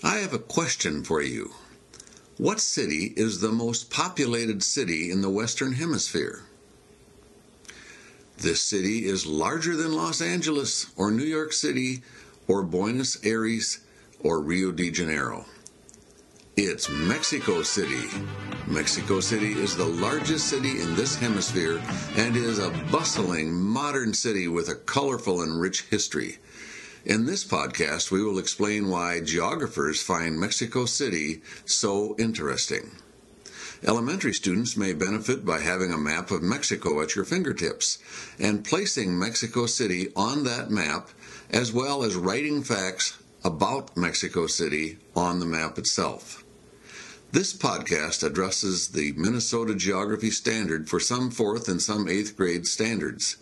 I have a question for you. What city is the most populated city in the Western Hemisphere? This city is larger than Los Angeles or New York City or Buenos Aires or Rio de Janeiro. It's Mexico City. Mexico City is the largest city in this hemisphere and is a bustling modern city with a colorful and rich history. In this podcast, we will explain why geographers find Mexico City so interesting. Elementary students may benefit by having a map of Mexico at your fingertips and placing Mexico City on that map, as well as writing facts about Mexico City on the map itself. This podcast addresses the Minnesota Geography Standard for some 4th and some 8th grade standards.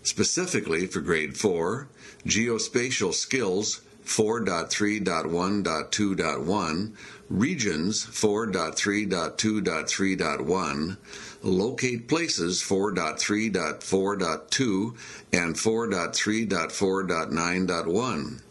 Specifically for Grade 4, Geospatial Skills 4.3.1.2.1, Regions 4.3.2.3.1, Locate Places 4.3.4.2, and 4.3.4.9.1.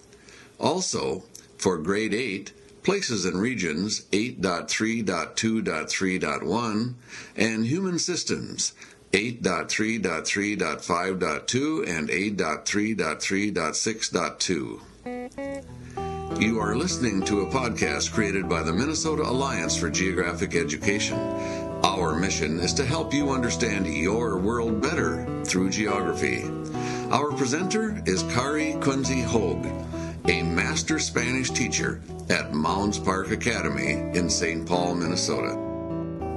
Also, for Grade 8, Places and Regions 8.3.2.3.1, and Human Systems 8.3.3.5.2 and 8.3.3.6.2. You are listening to a podcast created by the Minnesota Alliance for Geographic Education. Our mission is to help you understand your world better through geography. Our presenter is Kari Kunze Hogue, a master Spanish teacher at Mounds Park Academy in St. Paul, Minnesota.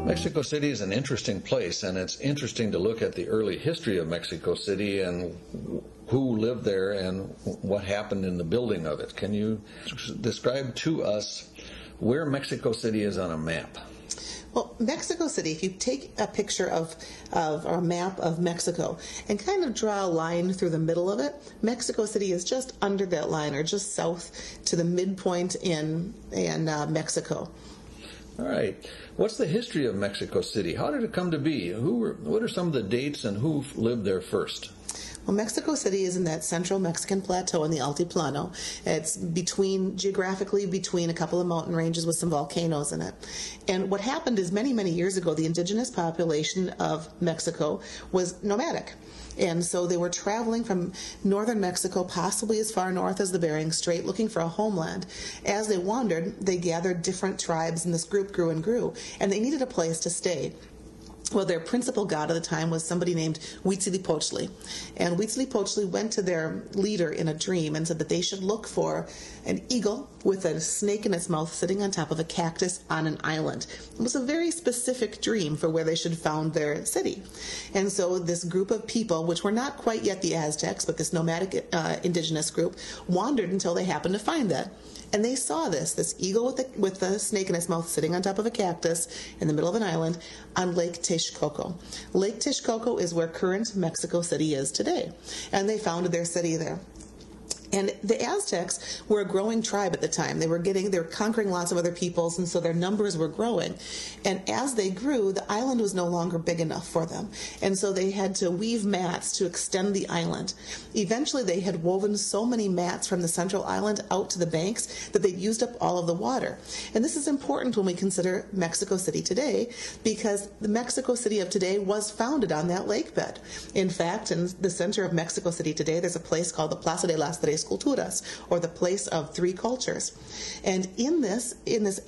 Mexico City is an interesting place, and it's interesting to look at the early history of Mexico City and who lived there and what happened in the building of it. Can you describe to us where Mexico City is on a map? Well, Mexico City, if you take a picture of a map of Mexico and kind of draw a line through the middle of it, Mexico City is just under that line or just south to the midpoint in Mexico. All right. What's the history of Mexico City? How did it come to be? What are some of the dates and who lived there first? Well, Mexico City is in that central Mexican plateau in the Altiplano. It's geographically between a couple of mountain ranges with some volcanoes in it. And what happened is many, many years ago, the indigenous population of Mexico was nomadic. And so they were traveling from northern Mexico, possibly as far north as the Bering Strait, looking for a homeland. As they wandered, they gathered different tribes, and this group grew and grew, and they needed a place to stay. Well, their principal god at the time was somebody named Huitzilopochtli. And Huitzilopochtli went to their leader in a dream and said that they should look for an eagle with a snake in its mouth sitting on top of a cactus on an island. It was a very specific dream for where they should found their city. And so this group of people, which were not quite yet the Aztecs, but this nomadic indigenous group, wandered until they happened to find that. And they saw this eagle with the snake in its mouth sitting on top of a cactus in the middle of an island on Lake Texcoco. Lake Texcoco is where current Mexico City is today. And they founded their city there. And the Aztecs were a growing tribe at the time. They were conquering lots of other peoples, and so their numbers were growing. And as they grew, the island was no longer big enough for them. And so they had to weave mats to extend the island. Eventually, they had woven so many mats from the central island out to the banks that they used up all of the water. And this is important when we consider Mexico City today, because the Mexico City of today was founded on that lake bed. In fact, in the center of Mexico City today, there's a place called the Plaza de las Tres Culturas, or the place of three cultures. And in this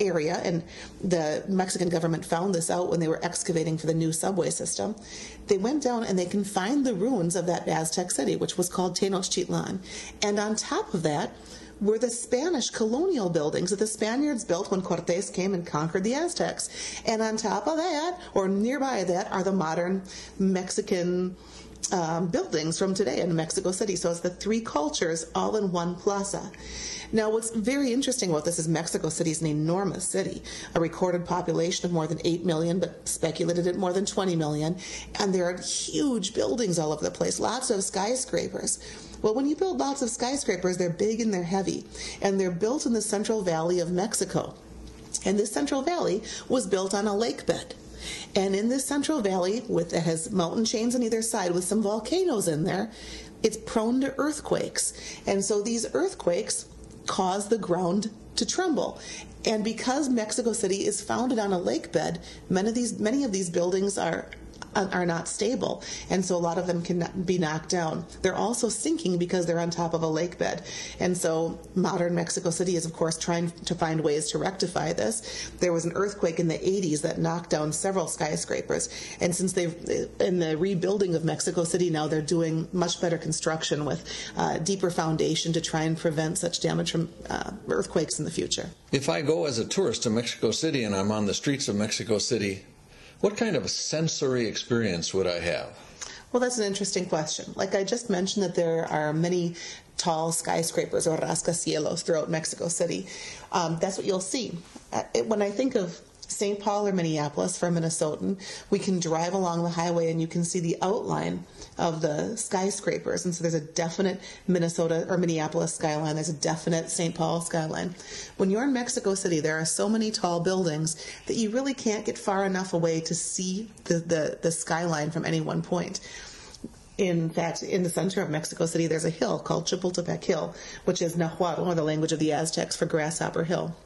area, and the Mexican government found this out when they were excavating for the new subway system, they went down and they confined the ruins of that Aztec city, which was called Tenochtitlan. And on top of that were the Spanish colonial buildings that the Spaniards built when Cortés came and conquered the Aztecs. And on top of that, or nearby that, are the modern Mexican buildings from today in Mexico City. So it's the three cultures all in one plaza. Now, what's very interesting about this is Mexico City is an enormous city, a recorded population of more than 8 million, but speculated at more than 20 million. And there are huge buildings all over the place, lots of skyscrapers. Well, when you build lots of skyscrapers, they're big and they're heavy, and they're built in the Central Valley of Mexico. And this Central Valley was built on a lake bed. And in this Central Valley, that has mountain chains on either side with some volcanoes in there, it's prone to earthquakes. And so these earthquakes cause the ground to tremble. And because Mexico City is founded on a lake bed, many of these buildings are not stable, and so a lot of them can be knocked down. They're also sinking because they're on top of a lake bed, and so modern Mexico City is, of course, trying to find ways to rectify this. There was an earthquake in the 80s that knocked down several skyscrapers, and since in the rebuilding of Mexico City now, they're doing much better construction with deeper foundation to try and prevent such damage from earthquakes in the future. If I go as a tourist to Mexico City and I'm on the streets of Mexico City, what kind of a sensory experience would I have? Well, that's an interesting question. Like I just mentioned that there are many tall skyscrapers or rascacielos throughout Mexico City. That's what you'll see. When I think of St. Paul or Minneapolis for a Minnesotan, we can drive along the highway and you can see the outline of the skyscrapers. And so there's a definite Minnesota or Minneapolis skyline. There's a definite St. Paul skyline. When you're in Mexico City, there are so many tall buildings that you really can't get far enough away to see the skyline from any one point. In fact, in the center of Mexico City, there's a hill called Chapultepec Hill, which is Nahuatl, or the language of the Aztecs for Grasshopper Hill.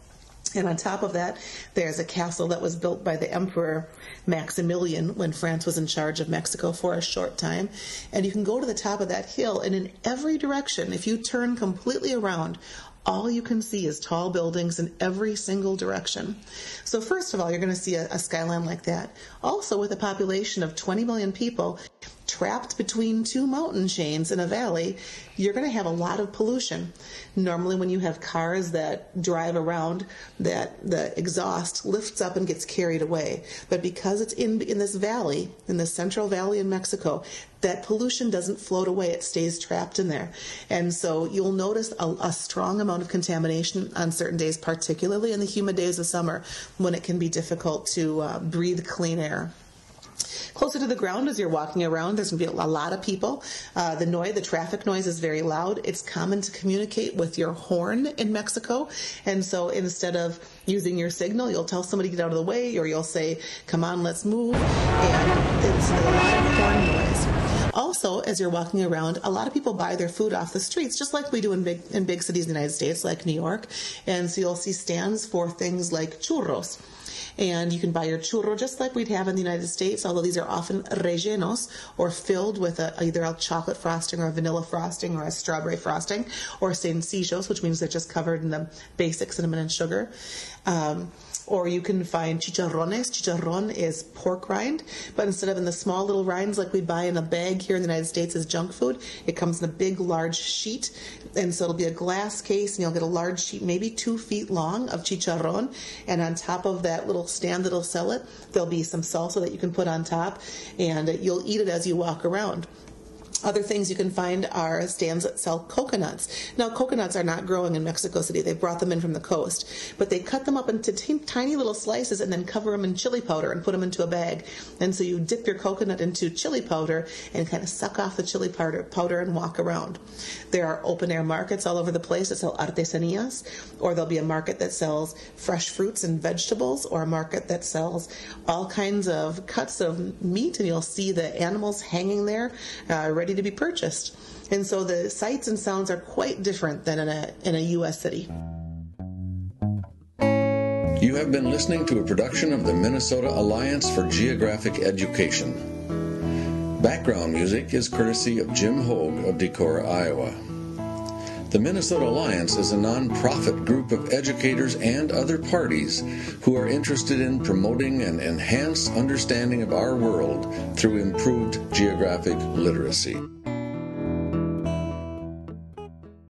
And on top of that, there's a castle that was built by the Emperor Maximilian when France was in charge of Mexico for a short time. And you can go to the top of that hill, and in every direction, if you turn completely around, all you can see is tall buildings in every single direction. So first of all, you're going to see a skyline like that. Also, with a population of 20 million people trapped between two mountain chains in a valley, you're going to have a lot of pollution. Normally when you have cars that drive around, that the exhaust lifts up and gets carried away. But because it's in this valley, in the Central Valley in Mexico, that pollution doesn't float away. It stays trapped in there. And so you'll notice a strong amount of contamination on certain days, particularly in the humid days of summer when it can be difficult to breathe clean air. Closer to the ground as you're walking around, there's going to be a lot of people. The traffic noise is very loud. It's common to communicate with your horn in Mexico. And so instead of using your signal, you'll tell somebody to get out of the way, or you'll say, come on, let's move. And it's a lot of horn noise. Also, as you're walking around, a lot of people buy their food off the streets, just like we do in big cities in the United States, like New York. And so you'll see stands for things like churros. And you can buy your churro just like we'd have in the United States, although these are often rellenos, or filled with either a chocolate frosting or a vanilla frosting or a strawberry frosting, or sencillos, which means they're just covered in the basic cinnamon and sugar. Or you can find chicharrones. Chicharron is pork rind, but instead of in the small little rinds like we buy in a bag here in the United States as junk food, it comes in a big, large sheet. And so it'll be a glass case, and you'll get a large sheet, maybe 2 feet long, of chicharron. And on top of that little stand that'll sell it, there'll be some salsa that you can put on top, and you'll eat it as you walk around. Other things you can find are stands that sell coconuts. Now, coconuts are not growing in Mexico City. They brought them in from the coast. But they cut them up into tiny little slices and then cover them in chili powder and put them into a bag. And so you dip your coconut into chili powder and kind of suck off the chili powder and walk around. There are open-air markets all over the place that sell artesanías, or there'll be a market that sells fresh fruits and vegetables, or a market that sells all kinds of cuts of meat, and you'll see the animals hanging there ready to be purchased. And so the sights and sounds are quite different than in a U.S. city. You have been listening to a production of the Minnesota Alliance for Geographic Education. Background music is courtesy of Jim Hogue of Decorah, Iowa. The Minnesota Alliance is a non-profit group of educators and other parties who are interested in promoting an enhanced understanding of our world through improved geographic literacy.